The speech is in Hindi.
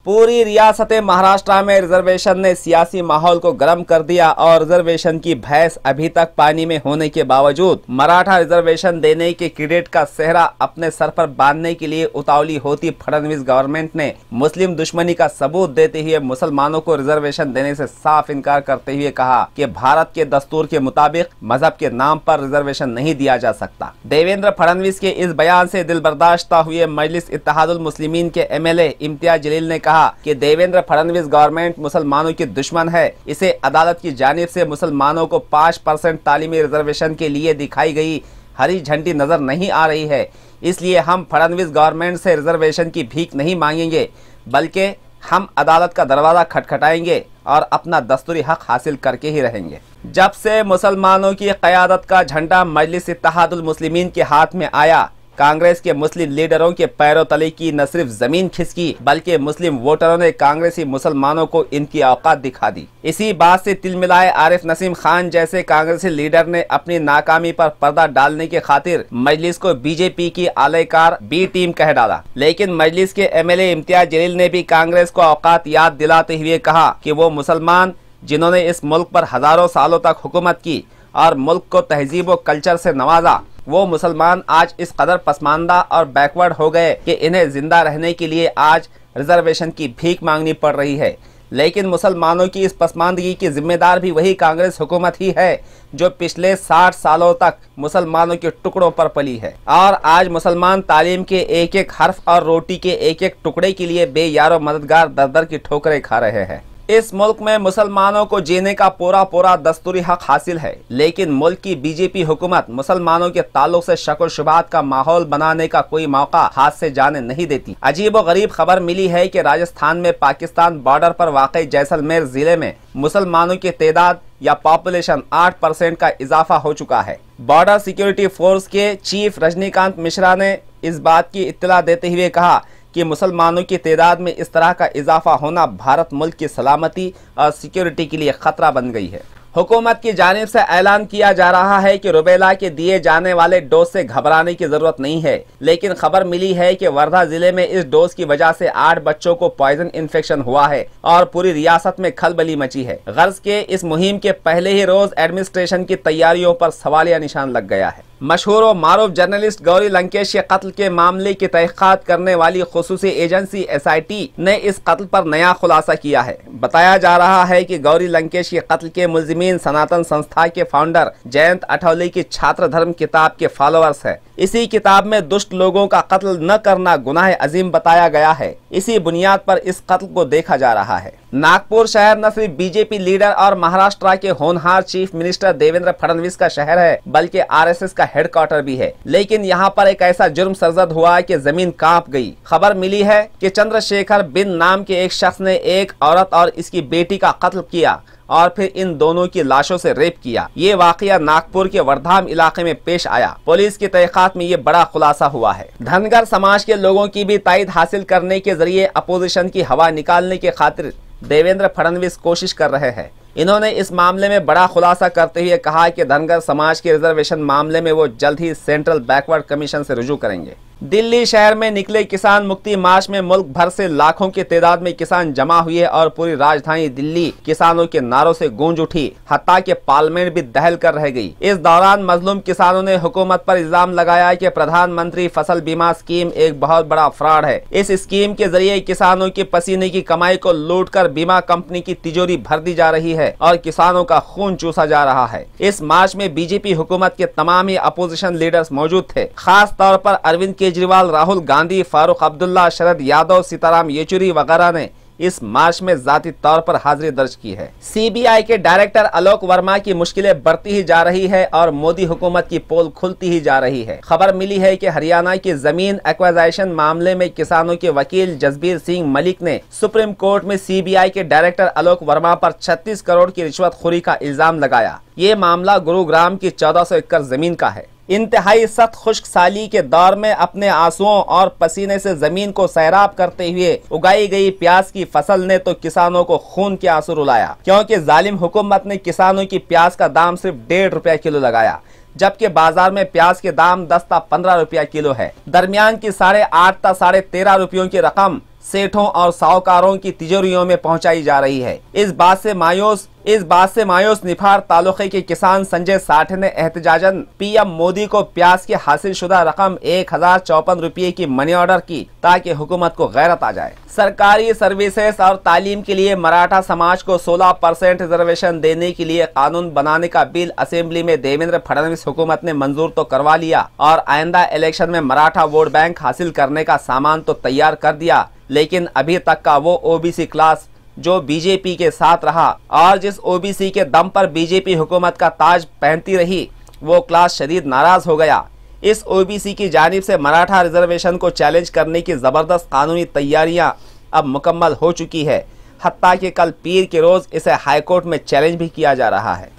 पूरी रियासत महाराष्ट्र में रिजर्वेशन ने सियासी माहौल को गर्म कर दिया और रिजर्वेशन की भैंस अभी तक पानी में होने के बावजूद मराठा रिजर्वेशन देने के क्रेडिट का सेहरा अपने सर पर बांधने के लिए उतावली होती फडणवीस गवर्नमेंट ने मुस्लिम दुश्मनी का सबूत देते हुए मुसलमानों को रिजर्वेशन देने से साफ इनकार करते हुए कहा कि भारत के दस्तूर के मुताबिक मजहब के नाम पर रिजर्वेशन नहीं दिया जा सकता। देवेंद्र फडणवीस के इस बयान से दिल बर्दाश्त हुए मजलिस इत्तेहादुल मुस्लिमीन के एमएलए इम्तियाज जलील ने कहा कि देवेंद्र फडणवीस गवर्नमेंट मुसलमानों की दुश्मन है। इसे अदालत की जानिब से मुसलमानों को 5% तालीमी रिजर्वेशन के लिए दिखाई गई हरी झंडी नजर नहीं आ रही है। इसलिए हम फडणवीस गवर्नमेंट से रिजर्वेशन की भीख नहीं मांगेंगे, बल्कि हम अदालत का दरवाजा खटखटाएंगे और अपना दस्तूरी हक हासिल करके ही रहेंगे। जब से मुसलमानों की क़यादत का झंडा मजलिस इत्तेहादुल मुस्लिमीन के हाथ में आया, कांग्रेस के मुस्लिम लीडरों के पैरों तले की न सिर्फ जमीन खिसकी, बल्कि मुस्लिम वोटरों ने कांग्रेसी मुसलमानों को इनकी औकात दिखा दी। इसी बात से तिलमिलाए आरिफ नसीम खान जैसे कांग्रेसी लीडर ने अपनी नाकामी पर पर्दा डालने के खातिर मजलिस को बीजेपी की आलेकार बी टीम कह डाला। लेकिन मजलिस के एमएलए इम्तियाज जलील ने भी कांग्रेस को औकात याद दिलाते हुए कहा कि वो मुसलमान जिन्होंने इस मुल्क पर हजारों सालों तक हुकूमत की और मुल्क को तहजीब व कल्चर से नवाजा, वो मुसलमान आज इस कदर पसमानदा और बैकवर्ड हो गए कि इन्हें जिंदा रहने के लिए आज रिजर्वेशन की भीख मांगनी पड़ रही है। लेकिन मुसलमानों की इस पसमानदगी की जिम्मेदार भी वही कांग्रेस हुकूमत ही है जो पिछले 60 सालों तक मुसलमानों के टुकड़ों पर पली है। और आज मुसलमान तालीम के एक एक हर्फ और रोटी के एक एक टुकड़े के लिए बेयारो मददगार दर दर की ठोकरें खा रहे हैं। इस मुल्क में मुसलमानों को जीने का पूरा दस्तूरी हक हासिल है, लेकिन मुल्क की बीजेपी हुकूमत मुसलमानों के ताल्लुक से शक व शुबहात का माहौल बनाने का कोई मौका हाथ से जाने नहीं देती। अजीब व गरीब खबर मिली है कि राजस्थान में पाकिस्तान बॉर्डर पर वाक़ई जैसलमेर जिले में मुसलमानों की तादाद या पॉपुलेशन 8% का इजाफा हो चुका है। बॉर्डर सिक्योरिटी फोर्स के चीफ रजनीकांत मिश्रा ने इस बात की इत्तला देते हुए कहा कि मुसलमानों की तादाद में इस तरह का इजाफा होना भारत मुल्क की सलामती और सिक्योरिटी के लिए खतरा बन गई है। हुकूमत की जानिब से ऐलान किया जा रहा है कि रुबेला के दिए जाने वाले डोज से घबराने की जरूरत नहीं है, लेकिन खबर मिली है कि वर्धा जिले में इस डोज की वजह से 8 बच्चों को पॉइजन इन्फेक्शन हुआ है और पूरी रियासत में खलबली मची है। गर्ज के इस मुहिम के पहले ही रोज एडमिनिस्ट्रेशन की तैयारियों पर सवालिया निशान लग गया है। मशहूर और मारूफ जर्नलिस्ट गौरी लंकेश के कत्ल के मामले की तहकीकात करने वाली खुसूसी एजेंसी SIT ने इस कत्ल पर नया खुलासा किया है। बताया जा रहा है कि गौरी लंकेश के कत्ल के मुलजिमीन सनातन संस्था के फाउंडर जयंत अठौली की छात्र धर्म किताब के फॉलोअर्स है। इसी किताब में दुष्ट लोगों का कत्ल न करना गुनाह अजीम बताया गया है। इसी बुनियाद पर इस कत्ल को देखा जा रहा है। नागपुर शहर न सिर्फ बीजेपी लीडर और महाराष्ट्र के होनहार चीफ मिनिस्टर देवेंद्र फडणवीस का शहर है, बल्कि RSS का हेडक्वार्टर भी है। लेकिन यहाँ पर एक ऐसा जुर्म सरजद हुआ कि जमीन कांप गई। खबर मिली है कि चंद्रशेखर बिन नाम के एक शख्स ने एक औरत और इसकी बेटी का कत्ल किया और फिर इन दोनों की लाशों से रेप किया। ये वाकया नागपुर के वर्धाम इलाके में पेश आया। पुलिस की तहकीकात में ये बड़ा खुलासा हुआ है। धनगर समाज के लोगों की भी तायद हासिल करने के जरिए अपोजिशन की हवा निकालने के खातिर देवेंद्र फडणवीस कोशिश कर रहे हैं। इन्होंने इस मामले में बड़ा खुलासा करते हुए कहा कि धनगर समाज के रिजर्वेशन मामले में वो जल्द ही सेंट्रल बैकवर्ड कमीशन से रुजू करेंगे। दिल्ली शहर में निकले किसान मुक्ति मार्च में मुल्क भर से लाखों की तादाद में किसान जमा हुए और पूरी राजधानी दिल्ली किसानों के नारों से गूंज उठी, हत्ता कि पार्लियामेंट भी दहल कर रह गई। इस दौरान मजलूम किसानों ने हुकूमत पर इल्जाम लगाया कि प्रधानमंत्री फसल बीमा स्कीम एक बहुत बड़ा फ्रॉड है। इस स्कीम के जरिए किसानों के पसीने की कमाई को लूट कर बीमा कंपनी की तिजोरी भर दी जा रही है और किसानों का खून चूसा जा रहा है। इस मार्च में बीजेपी हुकूमत के तमाम ही अपोजिशन लीडर्स मौजूद थे। खास तौर पर अरविंद केजरीवाल, राहुल गांधी, फारूक अब्दुल्ला, शरद यादव, सीताराम येचुरी वगैरह ने इस मार्च में जाती तौर पर हाजिरी दर्ज की है। CBI के डायरेक्टर आलोक वर्मा की मुश्किलें बढ़ती ही जा रही है और मोदी हुकूमत की पोल खुलती ही जा रही है। खबर मिली है कि हरियाणा की जमीन एक्वाजाइशन मामले में किसानों के वकील जसबीर सिंह मलिक ने सुप्रीम कोर्ट में CBI के डायरेक्टर आलोक वर्मा पर 36 करोड़ की रिश्वतखोरी का इल्जाम लगाया। ये मामला गुरुग्राम की 1400 एकड़ जमीन का है। इंतहाई सख्त खुश्क साली के दौर में अपने आंसुओं और पसीने से जमीन को सैराब करते हुए उगाई गई प्याज की फसल ने तो किसानों को खून के आंसू रुलाया, क्योंकि जालिम हुकूमत ने किसानों की प्याज का दाम सिर्फ 1.5 रुपया किलो लगाया, जबकि बाजार में प्याज के दाम 10 ता 15 रुपया किलो है। दरमियान की 8.5 ता 13.5 रुपयों की रकम सेठों और साहूकारों की तिजोरियों में पहुंचाई जा रही है। इस बात से मायूस निफार तालुके के किसान संजय साठे ने एहतजाजन पीएम मोदी को प्याज की हासिलशुदा रकम 1054 रुपये की मनी ऑर्डर की ताकि हुकूमत को गैरत आ जाए। सरकारी सर्विसेज और तालीम के लिए मराठा समाज को 16% रिजर्वेशन देने के लिए कानून बनाने का बिल असेंबली में देवेंद्र फडणवीस हुकूमत ने मंजूर तो करवा लिया और आइंदा इलेक्शन में मराठा वोट बैंक हासिल करने का सामान तो तैयार कर दिया, लेकिन अभी तक का वो ओबीसी क्लास जो बीजेपी के साथ रहा और जिस ओबीसी के दम पर बीजेपी हुकूमत का ताज पहनती रही, वो क्लास शदीद नाराज हो गया। इस ओबीसी की जानिब से मराठा रिजर्वेशन को चैलेंज करने की जबरदस्त कानूनी तैयारियां अब मुकम्मल हो चुकी है। हत्ता कि कल पीर के रोज इसे हाईकोर्ट में चैलेंज भी किया जा रहा है।